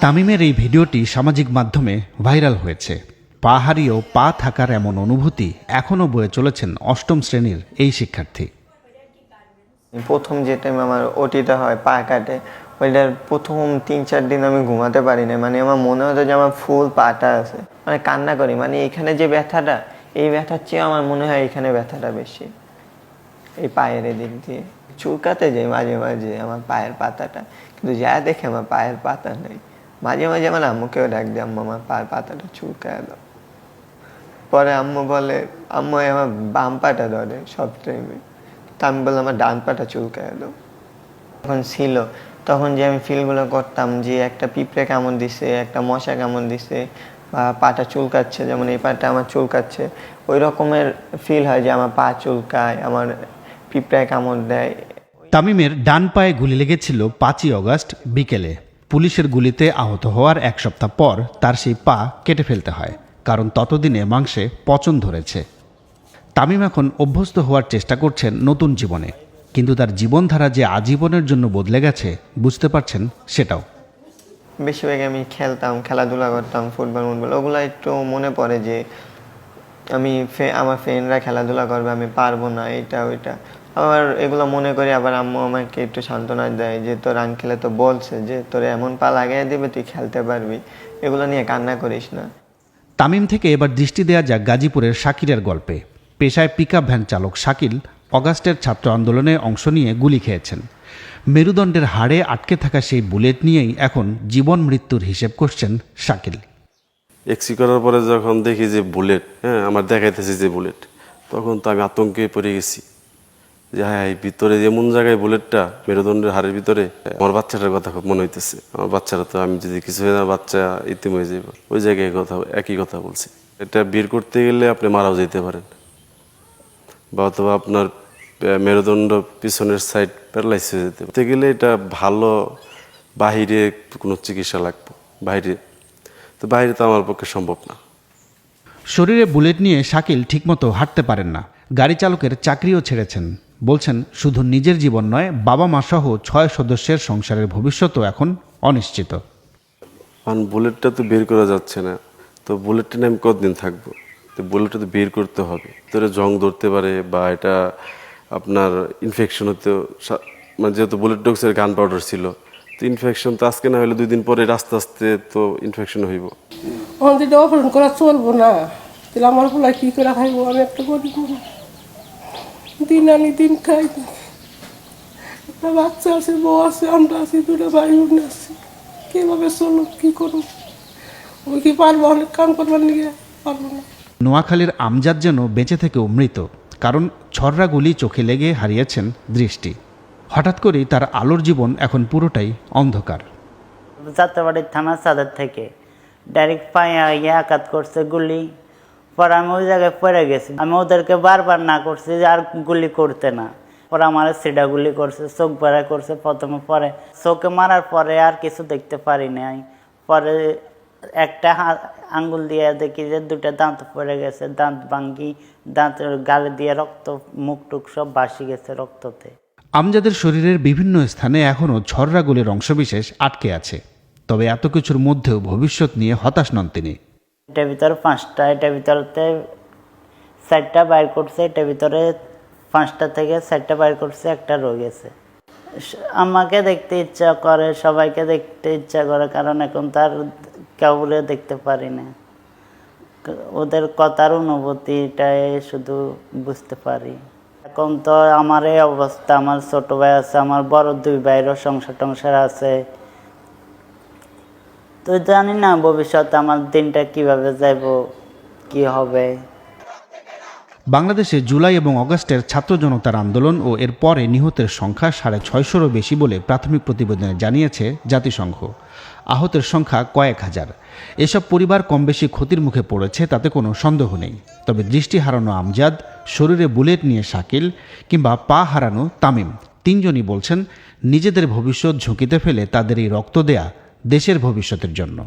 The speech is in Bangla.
তামিমের এই ভিডিওটি সামাজিক মাধ্যমে ভাইরাল হয়েছে। পা হারিয়েও পা থাকার এমন অনুভূতি এখনও বয়ে চলেছেন অষ্টম শ্রেণীর এই শিক্ষার্থী। প্রথম যে টাইম আমার ওটিটা হয় পা কাটে, ওইটার প্রথম 3-4 দিন আমি ঘুমাতে পারি না। মানে আমার মনে হতো যে আমার ফুল পাটা আছে, মানে কান্না করি। মানে এখানে যে ব্যথাটা, এই ব্যথার চেয়ে আমার মনে হয় এখানে ব্যথাটা বেশি, এই পায়ের এদিক দিয়ে চুলকাতে যাই মাঝে মাঝে আমার পায়ের পাতাটা, কিন্তু যা দেখে আমার পায়ের পাতা নেই। মাঝে মাঝে আমার আম্মুকেও ডাক দিই, আম্মু আমার পায়ের পাতাটা চুলকায় দাও। পরে আম্মু বলে, আম্মু আমার বাম পাটা ধরে সব টাইমে, তা আমি বললাম আমার ডান পাটা চুলকায় দাও। তখন ছিল, তখন যে আমি ফিলগুলো করতাম যে একটা পিঁপড়ে কামড় দিছে, একটা মশা কামড় দিছে, বা পাটা চুলকাচ্ছে, যেমন এই পাটা আমার চুলকাচ্ছে, ওই রকমের ফিল হয় যে আমার পা চুলকায়, আমার পিঁপড়ায় কামড় দেয়। তামিমের ডান পায়ে গুলি লেগেছিল 5ই অগস্ট বিকেলে। পুলিশের গুলিতে আহত হওয়ার 1 সপ্তাহ পর তার সেই পা কেটে ফেলতে হয়, কারণ ততদিনে মাংসে পচন ধরেছে। তামিম এখন অভ্যস্ত হওয়ার চেষ্টা করছেন নতুন জীবনে, কিন্তু তার জীবনধারা যে আজীবনের জন্য বদলে গেছে বুঝতে পারছেন সেটাও। বেশিরভাগ আমি খেলতাম, খেলাধুলা করতাম, ফুটবল ওগুলো একটু মনে পড়ে যে আমি আমার ফ্রেন্ডরা খেলাধুলা করবে, আমি পারবো না, এটা ওইটা। আবার এগুলো মনে করি, আবার আম্মু আমাকে একটু সান্ত্বনা দেয় যে তোর আঙ্কেলে তো বলছে যে তোর এমন পা লাগাই দিবে তুই খেলতে পারবি, এগুলো নিয়ে কান্না করিস না। তামিম থেকে এবার দৃষ্টি দেয়া যাক গাজীপুরের শাকিরের গল্পে। পেশায় পিকআপ ভ্যান চালক শাকিল অগাস্টের ছাত্র আন্দোলনে অংশ নিয়ে গুলি খেয়েছেন। মেরুদণ্ডের হাড়ে আটকে থাকা সেই বুলেট নিয়েই এখন জীবন মৃত্যুর হিসেব করছেন শাকিল। এক্সি করার পরে যখন দেখি যে বুলেট, আমার দেখাইতেছে যে বুলেট, তখন তো আমি আতঙ্কে পড়ে গেছি যে হ্যাঁ, ভিতরে যেমন জায়গায় বুলেটটা মেরুদণ্ডের হাড়ের ভিতরে, আমার বাচ্চাটার কথা খুব মনে হইতেছে। আমার বাচ্চারা তো, আমি যদি কিছু হয়ে যায় বাচ্চা ইতিম হয়ে যাবে, ওই জায়গায় একই কথা বলছি। এটা বের করতে গেলে আপনি মারাও যেতে পারেন, বা অথবা আপনার মেরুদণ্ড পিছনের সাইড প্যারালাইজ হয়ে যেতে গেলে এটা ভালো বাহিরে কোনো চিকিৎসা লাগবে। বাইরে তো আমার পক্ষে সম্ভব না। শরীরে বুলেট নিয়ে শাকিল ঠিকমতো হাঁটতে পারেন না, গাড়ি চালকের চাকরিও ছেড়েছেন। বলছেন শুধু নিজের জীবন নয়, বাবা মা সহ 6 সদস্যের সংসারের ভবিষ্যৎও এখন অনিশ্চিত। বুলেটটা তো বের করা যাচ্ছে না, তো বুলেটটা নিয়ে আমি কতদিন থাকবো? তো বুলেটটা তো বের করতে হবে। ভিতরে জং ধরতে পারে, বা এটা আপনার ইনফেকশন হতে, মানে যেহেতু বুলেট ডক্সের গান পাউডার ছিল, তো ইনফেকশন তো আজকে না হলে 2 দিন পরে আস্তে আস্তে তো ইনফেকশন হইব। আমাদের অপারেশন করা চলবো না, তাহলে আমার পোলা কি করে খাইবো? আমি একটা গরিব মানুষ, দিন আনি দিন খাই, একটা বাচ্চা আছে, বউ আছে, আমরা আছি, 2টা ভাই বোন আছে, কিভাবে চলবো, কি করবো? ওই কি পারবো অনেক কাম করবার নিয়ে? পারবো না। নোয়াখালীর আমজাদ যেন বেঁচে থেকেও মৃত, কারণ ছররা গুলি চোখে লেগে হারিয়েছেন দৃষ্টি। হঠাৎ করেই তার আলোর জীবন এখন পুরোটাই অন্ধকার। যাত্রাবাড়ির থানা চাঁদের থেকে ডাইরেক্ট পায়ে আঘাত করছে গুলি। পরে আমি ওই জায়গায় পড়ে গেছি। আমি ওদেরকে বারবার না করছি যে আর গুলি করতে না। পরে আমার সিডা গুলি করছে, চোখ বেড়া করছে প্রথমে, পরে চোখে মারার পরে আর কিছু দেখতে পারি নাই। পরে একটা আঙ্গুল দিয়ে দেখি যে 2টা দাঁত পড়ে গেছে, দাঁত ভাঙ্গি, দাঁত গালে দিয়ে রক্ত, মুখ টুক সব ভাসি গেছে রক্ততে। আমজাদের শরীরের বিভিন্ন স্থানে এখনও ছররা গুলির অংশবিশেষ আটকে আছে। তবে এত কিছুর মধ্যেও ভবিষ্যৎ নিয়ে হতাশ নন তিনি। এটার ভিতরে 5টা, এটার ভিতরতে 4টা বাইর করছে, এটার ভিতরে 5টা থেকে 4টা বাইর করছে, একটা রয়ে গেছে। আমাকে দেখতে ইচ্ছা করে, সবাইকে দেখতে ইচ্ছা করে, কারণ এখন তার কাউরে দেখতে পারি না। ওদের কথার অনুভূতিটাই শুধু বুঝতে পারি। এখন তো আমার এই অবস্থা, আমার ছোট ভাই আছে, আমার বড় 2 ভাইয়েরও সংসার আছে। তো জানি না ভবিষ্যতে আমার দিনটা কিভাবে যাব, কি হবে। বাংলাদেশে জুলাই এবং অগাস্টের ছাত্র জনতার আন্দোলন ও এর পরে নিহতের সংখ্যা 650-ও বেশি বলে প্রাথমিক প্রতিবেদনে জানিয়েছে জাতিসংঘ। আহতের সংখ্যা কয়েক হাজার। এসব পরিবার কম বেশি ক্ষতির মুখে পড়েছে, তাতে কোনো সন্দেহ নেই। তবে দৃষ্টি হারানো আমজাদ, শরীরে বুলেট নিয়ে শাকিল, কিংবা পা হারানো তামিম, 3জনই বলছেন নিজেদের ভবিষ্যৎ ঝুঁকিতে ফেলে তাদের এই রক্ত দেয়া দেশের ভবিষ্যতের জন্য।